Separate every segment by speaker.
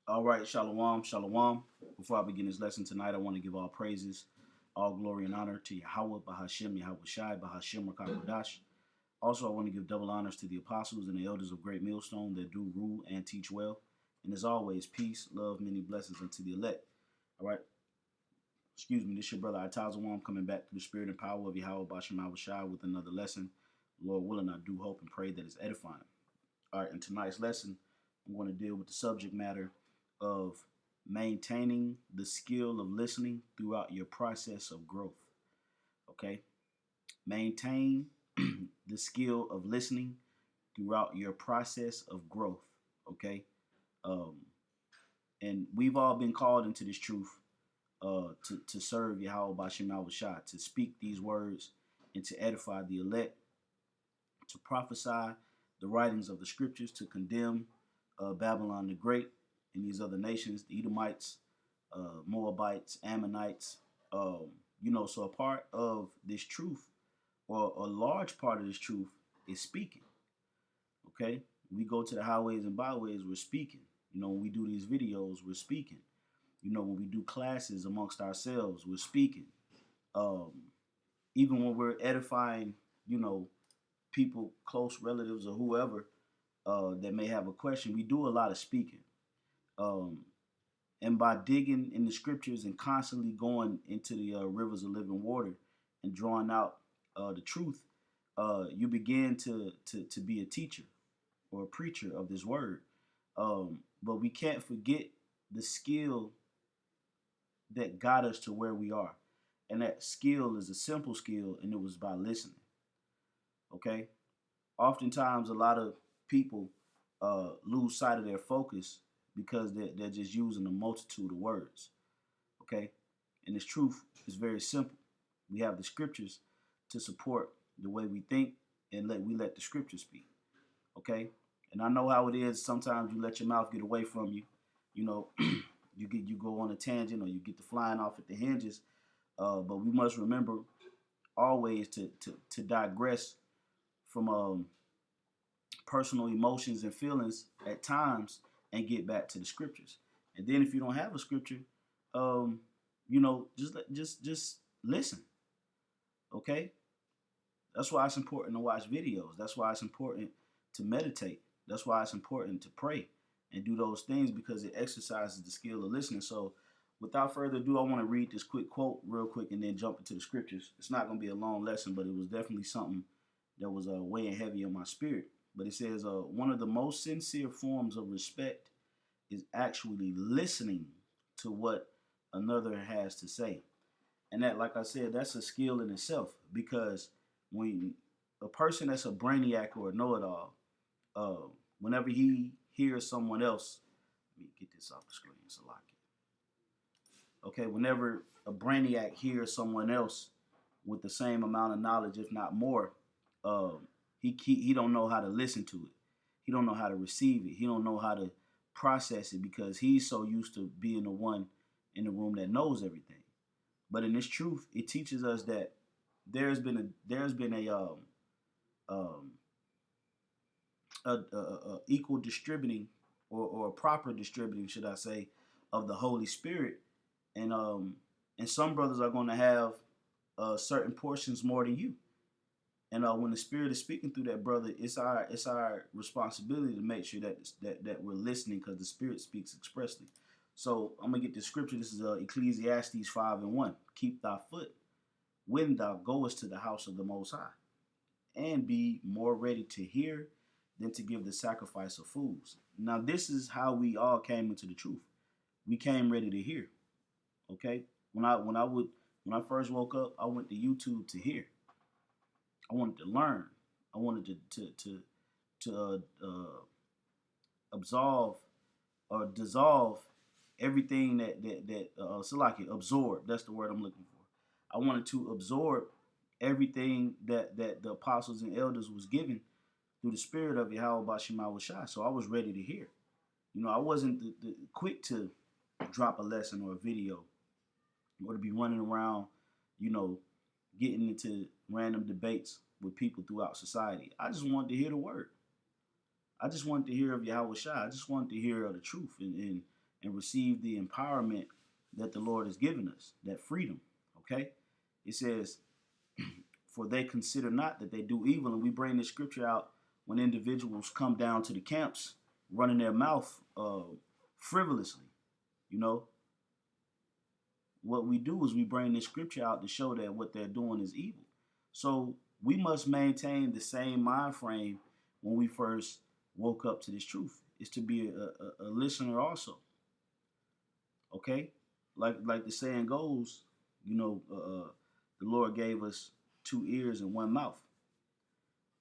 Speaker 1: All right, shalom, shalom. Before I begin this lesson tonight, I want to give all praises, all glory and honor to Yahweh, Bahashem, Yahweh Shai, Bahashem, Rakakodash. Also, I want to give double honors to the apostles and the elders of Great Millstone that do rule and teach well. And as always, peace, love, many blessings unto the elect. All right, excuse me, this is your brother Itazawam coming back through the spirit and power of Yahweh, Bahashem, Yahweh Shai with another lesson. Lord willing, I do hope and pray that it's edifying. All right, in tonight's lesson, I'm going to deal with the subject matter of maintaining the skill of listening throughout your process of growth. Okay? Maintain the skill of listening throughout your process of growth. Okay? Um, and we've all been called into this truth to serve Yahweh Bashem Yahweh Shai, to speak these words and to edify the elect, to prophesy the writings of the scriptures, to condemn Babylon the Great and these other nations, the Edomites, Moabites, Ammonites. So a part of this truth, or a large part of this truth, is speaking. Okay? We go to the highways and byways, we're speaking. When we do these videos, we're speaking. When we do classes amongst ourselves, we're speaking. Even when we're edifying, people, close relatives, or whoever that may have a question, we do a lot of speaking. And by digging in the scriptures and constantly going into the rivers of living water and drawing out the truth, you begin to be a teacher or a preacher of this word. But we can't forget the skill that got us to where we are. And that skill is a simple skill, and it was by listening. Okay? Oftentimes, a lot of people lose sight of their focus because they're just using a multitude of words. Okay? And this truth is very simple. We have the scriptures to support the way we think, and we let the scriptures speak. Okay? And I know how it is. Sometimes you let your mouth get away from you. You go on a tangent, or you get to flying off at the hinges. But we must remember always to digress from personal emotions and feelings at times and get back to the scriptures. And then if you don't have a scripture, just listen. Okay? That's why it's important to watch videos. That's why it's important to meditate. That's why it's important to pray and do those things, because it exercises the skill of listening. So without further ado, I want to read this quick quote real quick and then jump into the scriptures. It's not going to be a long lesson, but it was definitely something that was weighing heavy on my spirit. But it says, one of the most sincere forms of respect is actually listening to what another has to say. And that, like I said, that's a skill in itself, because when a person that's a brainiac or a know-it-all, whenever he hears someone else, let me get this off the screen, so lock it. Okay, whenever a brainiac hears someone else with the same amount of knowledge, if not more, he don't know how to listen to it. He don't know how to receive it. He don't know how to process it, because he's so used to being the one in the room that knows everything. But in this truth, it teaches us that there's been a equal distributing, or a proper distributing, should I say, of the Holy Spirit, and some brothers are going to have certain portions more than you. And when the Spirit is speaking through that brother, it's our responsibility to make sure that we're listening, because the Spirit speaks expressly. So I'm gonna get the scripture. This is Ecclesiastes 5:1. Keep thy foot when thou goest to the house of the Most High, and be more ready to hear than to give the sacrifice of fools. Now this is how we all came into the truth. We came ready to hear. Okay. When I first woke up, I went to YouTube to hear. I wanted to learn. I wanted to absolve or dissolve everything that absorb. That's the word I'm looking for. I wanted to absorb everything that the apostles and elders was given through the spirit of Yahweh Bashem Yahweh Shai. So I was ready to hear. I wasn't the quick to drop a lesson or a video, or to be running around, getting into random debates with people throughout society. I just wanted to hear the word. I just wanted to hear of Yahweh Shai. I just wanted to hear of the truth. And and receive the empowerment that the Lord has given us, that freedom. Okay? It says, for they consider not that they do evil. And we bring this scripture out when individuals come down to the camps running their mouth frivolously. You know, what we do is we bring this scripture out to show that what they're doing is evil. So we must maintain the same mind frame when we first woke up to this truth, is to be a listener also. Okay? Like the saying goes, you know, the Lord gave us 2 ears and 1 mouth.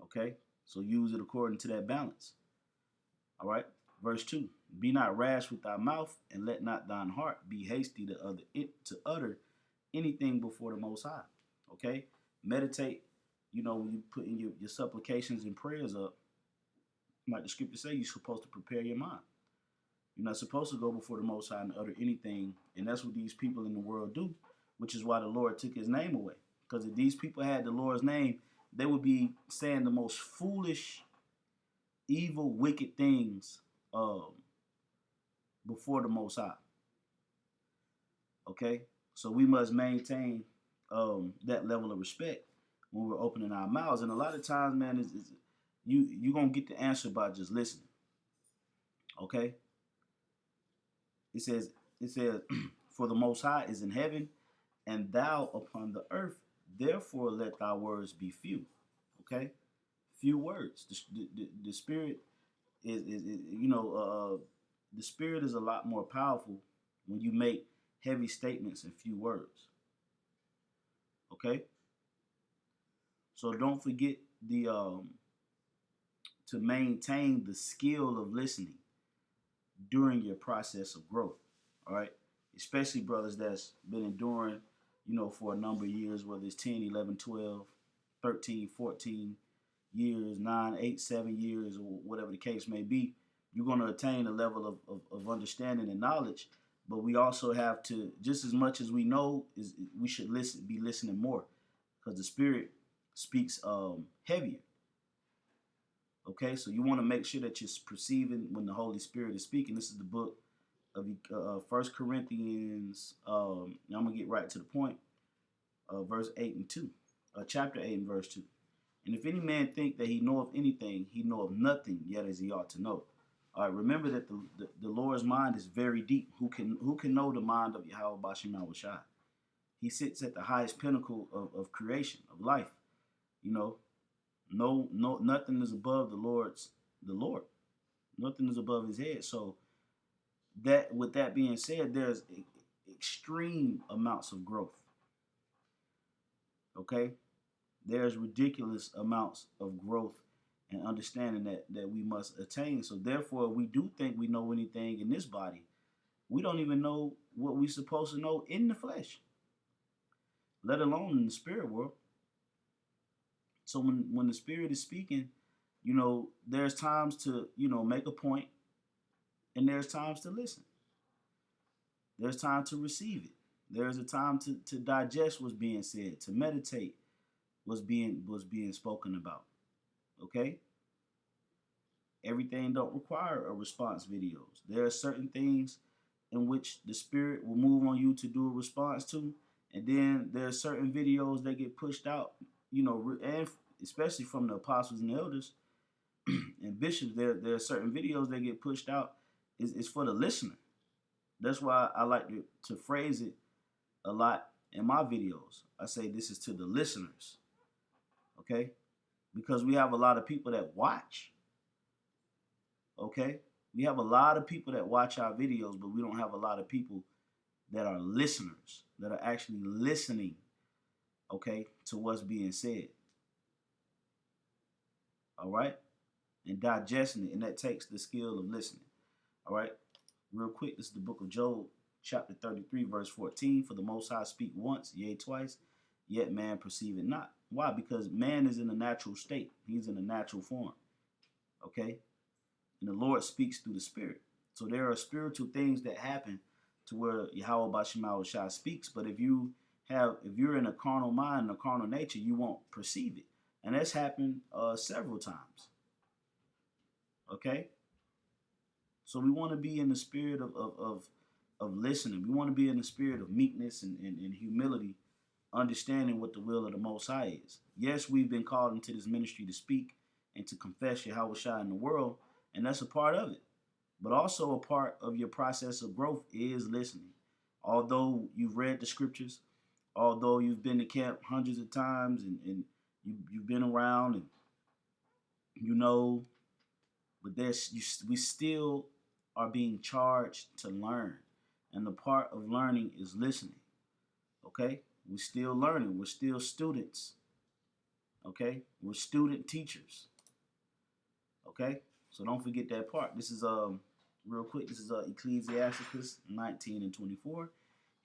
Speaker 1: Okay? So use it according to that balance. All right? Verse 2. Be not rash with thy mouth, and let not thine heart be hasty to utter anything before the Most High. Okay? Meditate, you know, when you put in your supplications and prayers up, like the scripture say, you're supposed to prepare your mind. You're not supposed to go before the Most High and utter anything. And that's what these people in the world do, which is why the Lord took his name away. Because if these people had the Lord's name, they would be saying the most foolish, evil, wicked things before the Most High. Okay? So we must maintain that level of respect when we're opening our mouths. And a lot of times, man, you're going to get the answer by just listening. Okay? It says, for the Most High is in heaven, and thou upon the earth. Therefore, let thy words be few. Okay? Few words. The Spirit is you know, the Spirit is a lot more powerful when you make heavy statements in few words. Okay? So don't forget to maintain the skill of listening during your process of growth. All right? Especially brothers that's been enduring, you know, for a number of years, whether it's 10, 11, 12, 13, 14 years, 9, 8, 7 years, or whatever the case may be. You're going to attain a level of understanding and knowledge. But we also have to, just as much as we know, we should be listening more, because the Spirit speaks heavier. Okay, so you want to make sure that you're perceiving when the Holy Spirit is speaking. This is the book of 1 Corinthians. I'm going to get right to the point. Verse 8 and 2. Chapter 8 and verse 2. And if any man think that he knoweth anything, he knoweth nothing yet as he ought to know. All right, remember that the Lord's mind is very deep. Who can know the mind of Yahweh Bashim Yahushai? He sits at the highest pinnacle of creation, of life. You know, nothing is above the Lord. Nothing is above his head. So with that being said, there's extreme amounts of growth. Okay? There's ridiculous amounts of growth and understanding that we must attain. So therefore, we do think we know anything in this body. We don't even know what we're supposed to know in the flesh, let alone in the spirit world. So when the Spirit is speaking, you know, there's times to, you know, make a point, and there's times to listen. There's time to receive it. There's a time to digest what's being said, to meditate what's being spoken about. Okay? Everything don't require a response videos. There are certain things in which the Spirit will move on you to do a response to, and then there are certain videos that get pushed out, you know, and especially from the apostles and the elders and bishops. There are certain videos that get pushed out. It's for the listener. That's why I like to phrase it a lot in my videos. I say this is to the listeners. Okay? Because we have a lot of people that watch. Okay? We have a lot of people that watch our videos, but we don't have a lot of people that are listeners, that are actually listening, okay, to what's being said. All right? And digesting it. And that takes the skill of listening. All right? Real quick, this is the book of Job, chapter 33, verse 14. For the Most High speak once, yea, twice, yet man perceive it not. Why? Because man is in a natural state. He's in a natural form. Okay? And the Lord speaks through the Spirit. So there are spiritual things that happen to where Yahweh Bashim Yahushai speaks. But if you're in a carnal mind and a carnal nature, you won't perceive it. And that's happened several times. Okay? So we want to be in the spirit of listening. We want to be in the spirit of meekness and humility, understanding what the will of the Most High is. Yes, we've been called into this ministry to speak and to confess Yahweh Shai in the world, and that's a part of it. But also a part of your process of growth is listening. Although you've read the scriptures, although you've been to camp hundreds of times and you've been around and you know, but we still are being charged to learn. And the part of learning is listening. Okay? We're still learning. We're still students. Okay? We're student teachers. Okay? So don't forget that part. This is real quick. This is Ecclesiastes 19 and 24.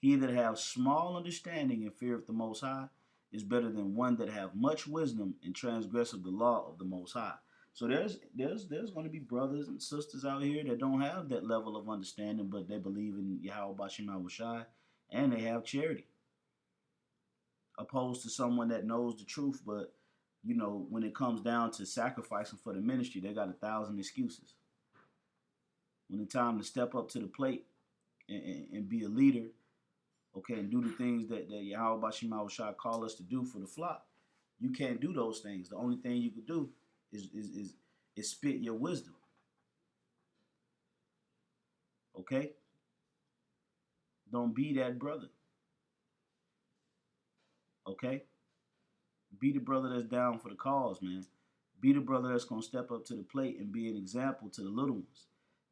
Speaker 1: He that have small understanding and fear of the Most High is better than one that have much wisdom and transgress of the law of the Most High. So there's going to be brothers and sisters out here that don't have that level of understanding, but they believe in Yahweh Bashim Yahushai, and they have charity. Opposed to someone that knows the truth, but you know, when it comes down to sacrificing for the ministry, they got 1,000 excuses. When it's time to step up to the plate and be a leader, okay, and do the things that Yahweh Bashim Yahushai call us to do for the flock, you can't do those things. The only thing you could do is spit your wisdom. Okay? Don't be that brother. Okay? Be the brother that's down for the cause, man. Be the brother that's going to step up to the plate and be an example to the little ones.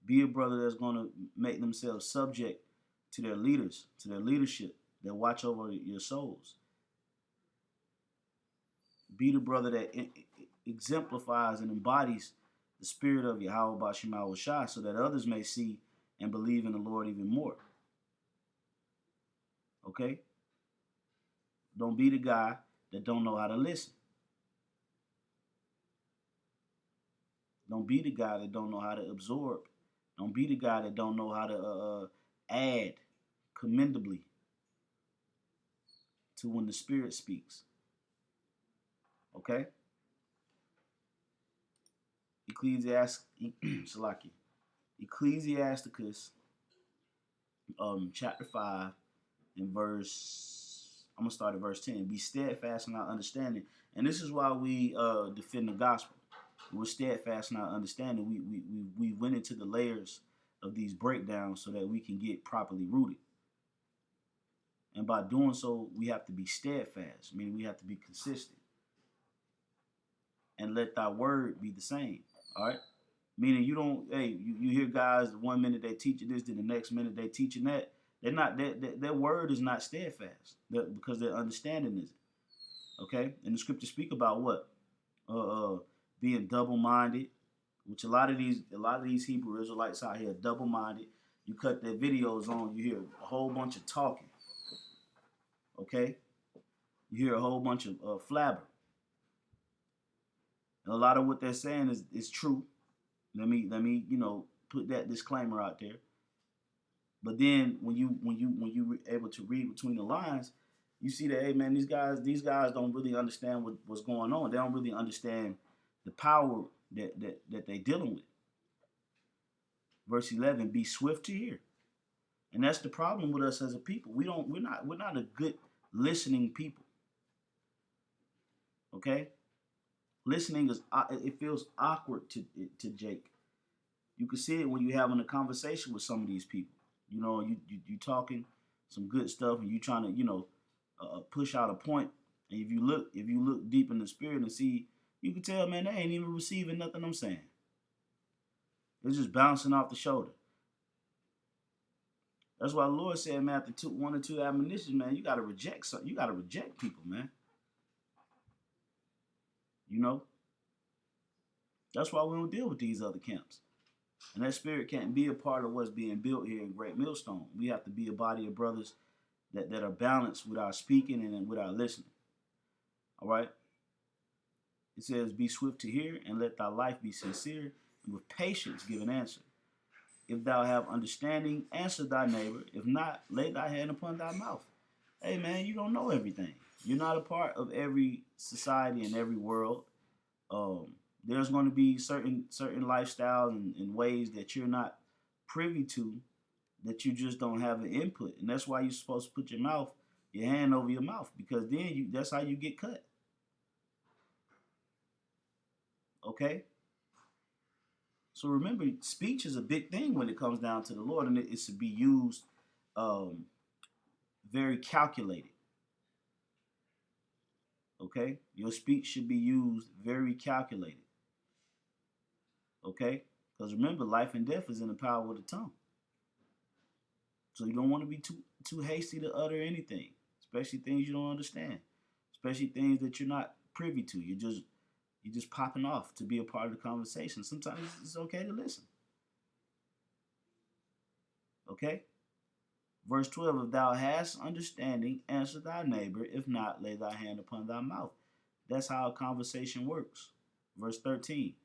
Speaker 1: Be a brother that's going to make themselves subject to their leaders, to their leadership, that watch over your souls. Be the brother that exemplifies and embodies the spirit of Yahweh Bashim Yahushai so that others may see and believe in the Lord even more. Okay? Don't be the guy that don't know how to listen. Don't be the guy that don't know how to absorb. Don't be the guy that don't know how to add commendably to when the Spirit speaks. Okay? Ecclesiasticus chapter 5 and I'm going to start at verse 10. Be steadfast in our understanding. And this is why we defend the gospel. We're steadfast in our understanding. We went into the layers of these breakdowns so that we can get properly rooted. And by doing so, we have to be steadfast, meaning we have to be consistent. And let thy word be the same. All right? Meaning you don't, you hear guys, 1 minute they teaching this, then the next minute they teaching that. They're not, their word is not steadfast because their understanding isn't. Okay? And the scriptures speak about what? Being double-minded, which a lot of these Hebrew Israelites out here are double-minded. You cut their videos on, you hear a whole bunch of talking. Okay? You hear a whole bunch of flabber. And a lot of what they're saying is true. Let me put that disclaimer out there. But then when you able to read between the lines, you see that, hey man, these guys don't really understand what's going on. They don't really understand the power that they're dealing with. Verse 11, be swift to hear. And that's the problem with us as a people. We're not a good listening people. Okay? Listening it feels awkward to Jake. You can see it when you're having a conversation with some of these people. You know, you talking some good stuff and you trying to, push out a point. And if you look deep in the spirit and see, you can tell, man, they ain't even receiving nothing I'm saying. It's just bouncing off the shoulder. That's why the Lord said, man, after 1 or 2 admonitions, man, you gotta reject something. You gotta reject people, man. You know? That's why we don't deal with these other camps. And that spirit can't be a part of what's being built here in Great Millstone. We have to be a body of brothers that are balanced with our speaking and with our listening. All right? It says, be swift to hear and let thy life be sincere, and with patience give an answer. If thou have understanding, answer thy neighbor. If not, lay thy hand upon thy mouth. Hey, man, you don't know everything. You're not a part of every society and every world. There's going to be certain lifestyles and ways that you're not privy to, that you just don't have an input. And that's why you're supposed to put your hand over your mouth, because then that's how you get cut. Okay? So remember, speech is a big thing when it comes down to the Lord, and it's to be used very calculated. Okay? Your speech should be used very calculated. Okay? Because remember, life and death is in the power of the tongue. So you don't want to be too hasty to utter anything, especially things you don't understand, especially things that you're not privy to. You're just popping off to be a part of the conversation. Sometimes it's okay to listen. Okay? Verse 12, if thou hast understanding, answer thy neighbor. If not, lay thy hand upon thy mouth. That's how a conversation works. Verse 13,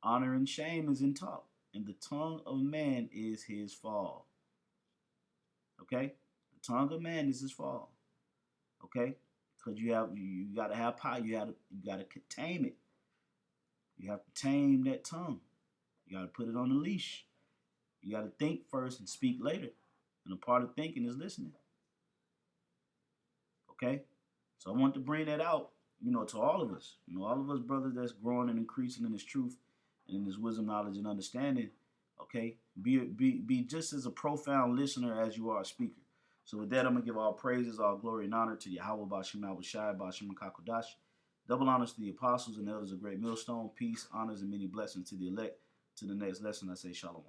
Speaker 1: honor and shame is in talk, and the tongue of man is his fall. Okay? The tongue of man is his fall. Okay? Because you gotta have power. You gotta tame it. You have to tame that tongue. You gotta put it on the leash. You gotta think first and speak later. And a part of thinking is listening. Okay? So I want to bring that out, to all of us. All of us brothers that's growing and increasing in this truth and in this wisdom, knowledge, and understanding. Okay? Be just as a profound listener as you are a speaker. So with that, I'm going to give all praises, all glory, and honor to Yahweh Bashim Abushai, Bashim Kakodash. Double honors to the apostles and elders of Great Millstone. Peace, honors, and many blessings to the elect. To the next lesson, I say shalom.